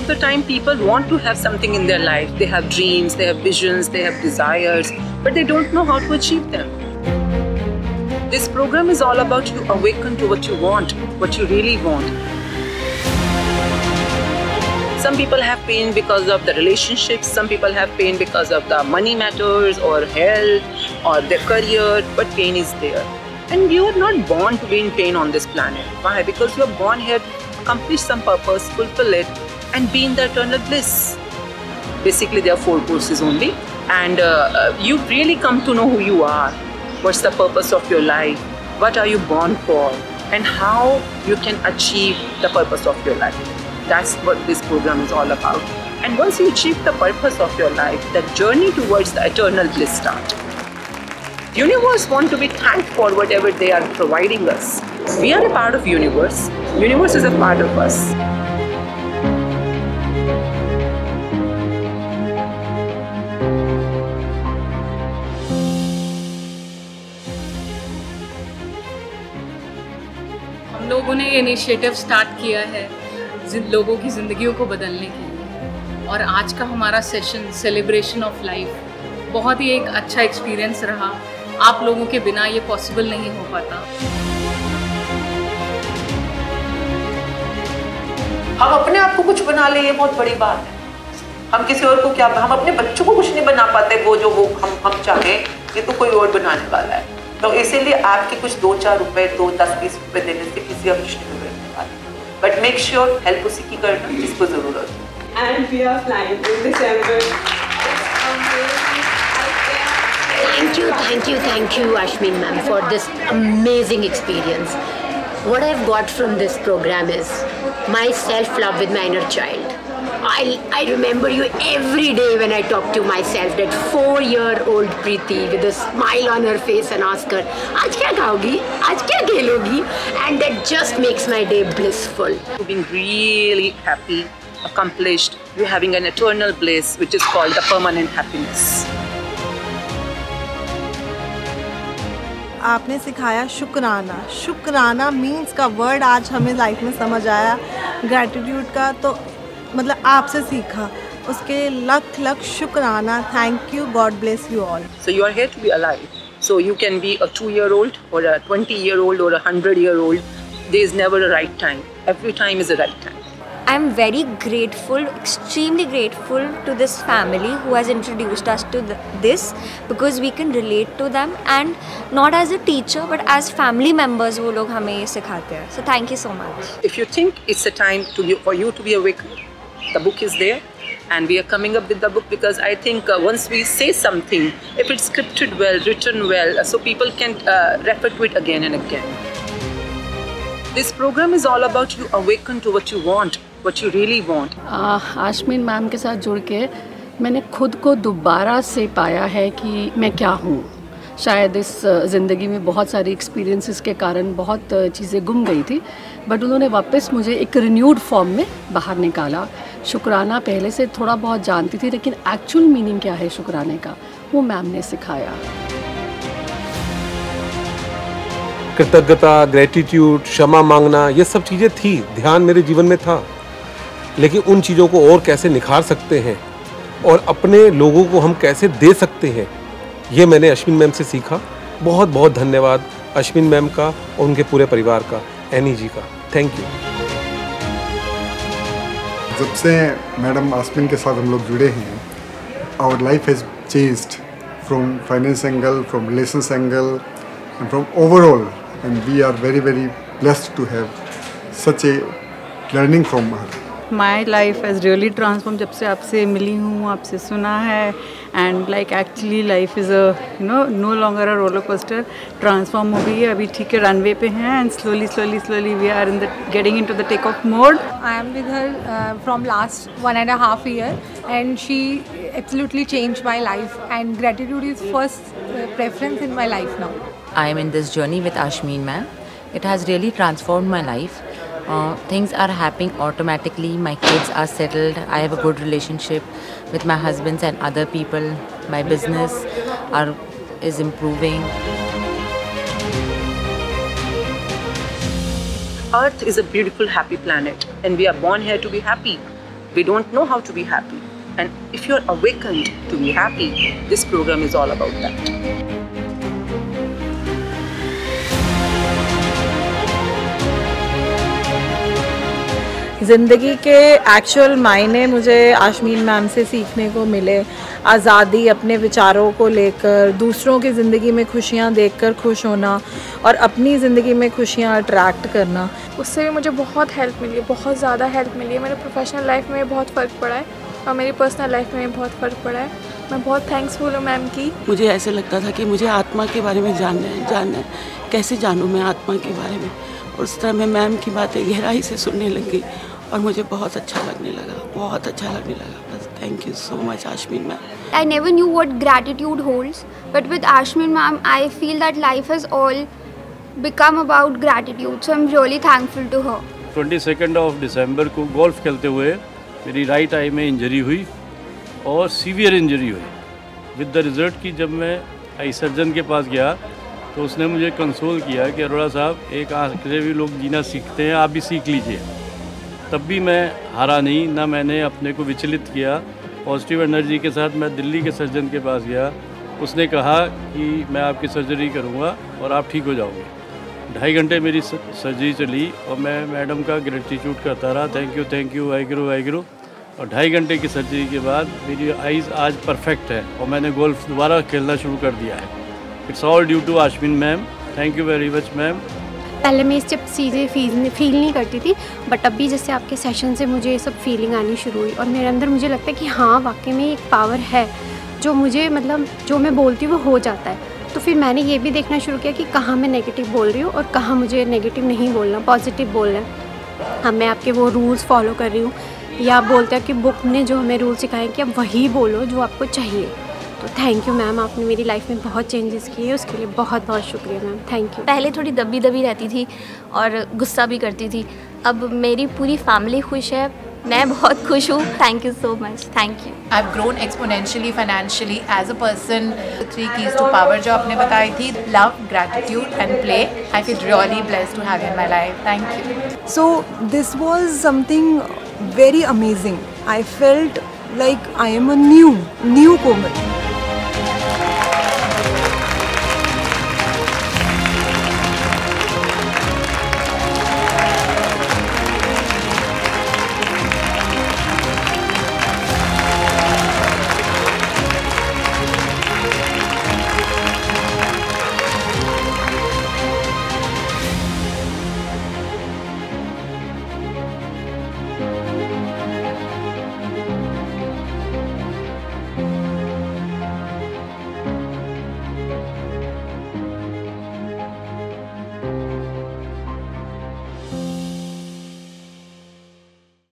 of the time people want to have something in their life. They have dreams, they have visions, they have desires, but they don't know how to achieve them. This program is all about you awaken to what you want, what you really want. Some people have pain because of the relationships, some people have pain because of the money matters or health or their career, but pain is there. And you are not born to be in pain on this planet. Why? Because you are born here to accomplish some purpose, fulfill it, and be in the eternal bliss. Basically, there are 4 courses only, and you really come to know who you are. What's the purpose of your life? What are you born for? And how you can achieve the purpose of your life. That's what this program is all about. And once you achieve the purpose of your life, the journey towards the eternal bliss starts. Universe want to be thanked for whatever they are providing us. We are a part of universe. Universe is a part of us. हम लोगों ने ये initiative start किया है लोगों की ज़िंदगियों को बदलने के लिए, और आज का हमारा सेशन सेलिब्रेशन ऑफ लाइफ बहुत ही एक अच्छा एक्सपीरियंस रहा। आप लोगों के बिना ये पॉसिबल नहीं हो पाता। हम अपने आप को कुछ बना ले, ये बहुत बड़ी बात है। हम किसी और को क्या, हम अपने बच्चों को कुछ नहीं बना पाते, वो हम चाहें, ये तो कोई और बनाने वाला है। तो इसीलिए आपके कुछ 2-4 रुपए, 2-10-20 रुपए देने से किसी का कुछ नहीं बिगड़ने वाला। बट मेक श्योर हेल्प उसी की करना जिसको जरूरत है। And we are flying in December. Thank you, Ashmin ma'am, for this amazing experience. What I've got from this program is my self-love with my inner child. I remember you every day when I talk to myself, that 4-year-old Preeti with a smile on her face, and ask her, "Aaj kya khaogi? Aaj kya khelogi?" And that just makes my day blissful. You've been really happy, accomplished. You're having an eternal bliss, which is called the permanent happiness. आपने सिखाया शुक्राना। शुक्राना means का word आज हमें life में समझ आया। ग्रैटिट्यूड का तो मतलब आपसे सीखा, उसके लख शुक्राना। Thank you, God bless you all. So you are here to be alive. So you can be a 2-year-old or a 20-year-old or a 100-year-old. There is never a right time. Every time is a right time. I'm very grateful, extremely grateful to this family who has introduced us to this, because we can relate to them, and not as a teacher but as family members वो लोग हमें ये सिखाते हैं. So thank you so much. If you think it's a time for you to be awakened, the book is there, and we are coming up with the book because I think once we say something, if it's scripted well, written well, so people can refer to it again and again. This program is all about you awaken to what you want, what you really want. Ashmeen ma'am के साथ जुड़ के मैंने खुद को दोबारा से पाया है कि मैं क्या हूँ। शायद इस ज़िंदगी में बहुत सारी एक्सपीरियंसेस के कारण बहुत चीज़ें गुम गई थी, बट उन्होंने वापस मुझे एक रिन्यूड फॉर्म में बाहर निकाला। शुक्राना पहले से थोड़ा बहुत जानती थी, लेकिन एक्चुअल मीनिंग क्या है शुक्राने का, वो मैम ने सिखाया। कृतज्ञता, ग्रेटिट्यूड, क्षमा मांगना, ये सब चीज़ें थी, ध्यान मेरे जीवन में था, लेकिन उन चीज़ों को और कैसे निखार सकते हैं और अपने लोगों को हम कैसे दे सकते हैं, ये मैंने अश्विन मैम से सीखा। बहुत बहुत धन्यवाद अश्विन मैम का और उनके पूरे परिवार का, एनी जी का। Thank you. जब से मैडम आसमिन के साथ हम लोग जुड़े हैं, our life has changed from finance angle, from relations angle, and from overall, and we are very very blessed to have such a learning from her. My life has really transform जब से आपसे मिली हूँ, आपसे सुना है, and like actually life is no longer a roller coaster. Transform हो गई है, अभी ठीक है रनवे पे हैं, and slowly we are getting into the take off mode. I am with her from last 1.5 years, and she absolutely changed my life, and gratitude is first preference in my life now. I am in this journey with Ashmin ma'am. It has really transformed my life. Things are happening automatically. My kids are settled. I have a good relationship with my husbands and other people. My business is improving. Earth is a beautiful, happy planet, and we are born here to be happy. we don't know how to be happy. And if you're awakened to be happy, this program is all about that. ज़िंदगी के actual मायने मुझे आशमीन ma'am से सीखने को मिले। आज़ादी, अपने विचारों को लेकर, दूसरों की ज़िंदगी में खुशियाँ देखकर खुश होना और अपनी ज़िंदगी में खुशियाँ अट्रैक्ट करना। उससे भी मुझे बहुत हेल्प मिली है, बहुत ज़्यादा हेल्प मिली है। मेरे प्रोफेशनल लाइफ में बहुत फ़र्क पड़ा है और मेरी पर्सनल लाइफ में बहुत फ़र्क पड़ा है। मैं बहुत थैंक्सफुल हूँ मैम की। मुझे ऐसे लगता था कि मुझे आत्मा के बारे में जानना है, कैसे जानूँ मैं आत्मा के बारे में। और उस तरह मैं मैम की बातें गहराई से सुनने लगी और मुझे बहुत अच्छा लगने लगा, बस thank you so much Ashmeen ma'am. I never knew what gratitude holds, but with Ashmin ma'am, I feel that life has all become about gratitude. So I'm really thankful to her. 22 of December को golf खेलते हुए मेरी right I में injury हुई और severe injury हुई। With the result कि जब मैं आई सर्जन के पास गया तो उसने मुझे कंसोल किया कि अरोड़ा साहब, एक आंख से भी लोग जीना सीखते हैं, आप भी सीख लीजिए। तब भी मैं हारा नहीं, ना मैंने अपने को विचलित किया। पॉजिटिव एनर्जी के साथ मैं दिल्ली के सर्जन के पास गया। उसने कहा कि मैं आपकी सर्जरी करूंगा और आप ठीक हो जाओगे। 2.5 घंटे मेरी सर्जरी चली और मैं मैडम का ग्रेटिट्यूड करता रहा, थैंक यू वाहिगुरु। और 2.5 घंटे की सर्जरी के बाद मेरी आइज़ आज परफेक्ट है और मैंने गोल्फ दोबारा खेलना शुरू कर दिया है। It's all due to Ashmeen ma'am. Thank you very much ma'am. पहले मैं जब चीज़ें फील नहीं करती थी, बट अभी जैसे आपके सेशन से मुझे ये सब फीलिंग आनी शुरू हुई और मेरे अंदर मुझे लगता है कि हाँ, वाकई में एक पावर है जो मुझे, मतलब जो मैं बोलती हूँ वो हो जाता है। तो फिर मैंने ये भी देखना शुरू किया कि कहाँ मैं नेगेटिव बोल रही हूँ और कहाँ मुझे नेगेटिव नहीं बोलना, पॉजिटिव बोलना है। अब मैं आपके वो रूल्स फॉलो कर रही हूँ, या आप बोलते हैं कि बुक ने जो हमें रूल सिखाए कि आप वही बोलो जो आपको चाहिए। तो थैंक यू मैम, आपने मेरी लाइफ में बहुत चेंजेस किए, उसके लिए बहुत बहुत शुक्रिया मैम, थैंक यू। पहले थोड़ी दबी रहती थी और गुस्सा भी करती थी, अब मेरी पूरी फैमिली खुश है, मैं बहुत खुश हूँ। Thank you so much, thank you. I have grown exponentially financially as a person. 3 keys to power जो आपने बताई थी, love, gratitude and play. I feel really blessed to have in my life, thank you. So this was something very amazing. I felt like I am a new Komal.